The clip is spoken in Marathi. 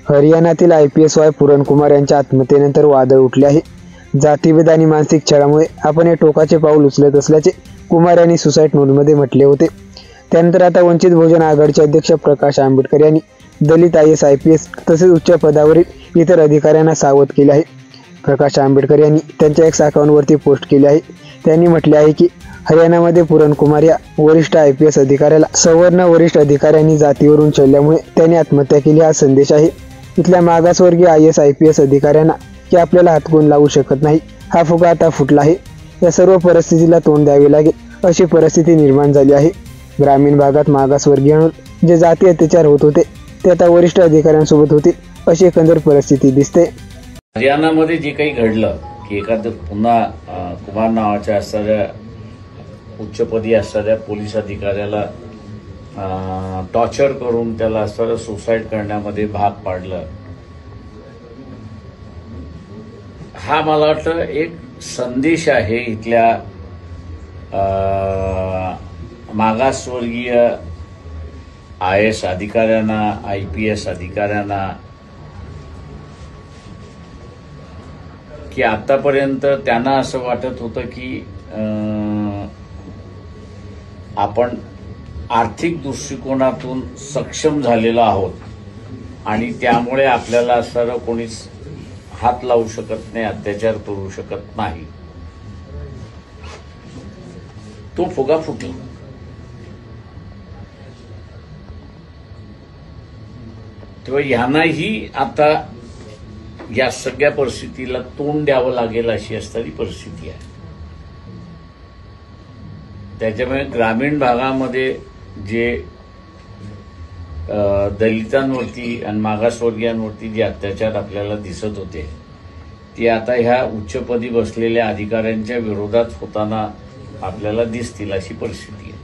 हरियाणातील IPSY पूरण कुमार यांच्या आत्महत्येनंतर वादळ उठले आहे। जातीभेद आणि मानसिक छळामुळे आपण हे टोकाचे पाऊल उचलत असल्याचे कुमार यांनी सुसाईड नोटमध्ये म्हटले होते। त्यानंतर आता वंचित बहुजन आघाडीचे अध्यक्ष प्रकाश आंबेडकर यांनी दलित IAS IPS तसेच उच्च पदावरील इतर अधिकाऱ्यांना सावध केले आहे। प्रकाश आंबेडकर यांनी त्यांच्या एक्स अकाउंटवरती पोस्ट केले आहे। त्यांनी म्हटले आहे की हरियाणामध्ये पूरण कुमार या वरिष्ठ IPS अधिकाऱ्याला सवर्ण वरिष्ठ अधिकाऱ्यांनी जातीवरून छळल्यामुळे त्यांनी आत्महत्या केली। हा संदेश आहे इथल्या मागासवर्गीय IAS IPS अधिकाऱ्यांना की आपल्याला हातगुण लावू शकत नाही। हा फुगा आता फुटला आहे। या सर्व परिस्थितीला तोंड द्यावे लागेल अशी परिस्थिती निर्माण झाली आहे। ग्रामीण भागात मागासवर्गीयांवर जे जाती अत्याचार होत होते ते आता वरिष्ठ अधिकाऱ्यांसोबत होते अशी एकंदर परिस्थिती दिसते। हरियाणामध्ये जे काही घडलं की एखादं पुन्हा कुमार नावाच्या असणाऱ्या उच्चपदी असणाऱ्या पोलीस अधिकाऱ्याला टॉर्चर करून त्याला असणारं सुसाईड करण्यामध्ये भाग पाडलं, हा मला वाटतं एक संदेश आहे इथल्या मागासवर्गीय IAS अधिकाऱ्यांना, IPS अधिकाऱ्यांना की आतापर्यंत त्यांना असं वाटत होतं की आपण आर्थिक दृष्टिकोनातून सक्षम झालेलो आहोत आणि त्यामुळे आपल्याला असणारं कोणीच हात लावू शकत नाही, अत्याचार करू शकत नाही। तो फुगा फुटला। तेव्हा यांनाही आता या सगळ्या परिस्थितीला तोंड द्यावं लागेल अशी असणारी परिस्थिती आहे। त्याच्यामुळे ग्रामीण भागामध्ये जे दलितांवरती आणि मागासवर्गीयांवरती जे अत्याचार आपल्याला दिसत होते ते आता ह्या उच्चपदी बसलेल्या अधिकाऱ्यांच्या विरोधात होताना आपल्याला दिसतील अशी परिस्थिती आहे।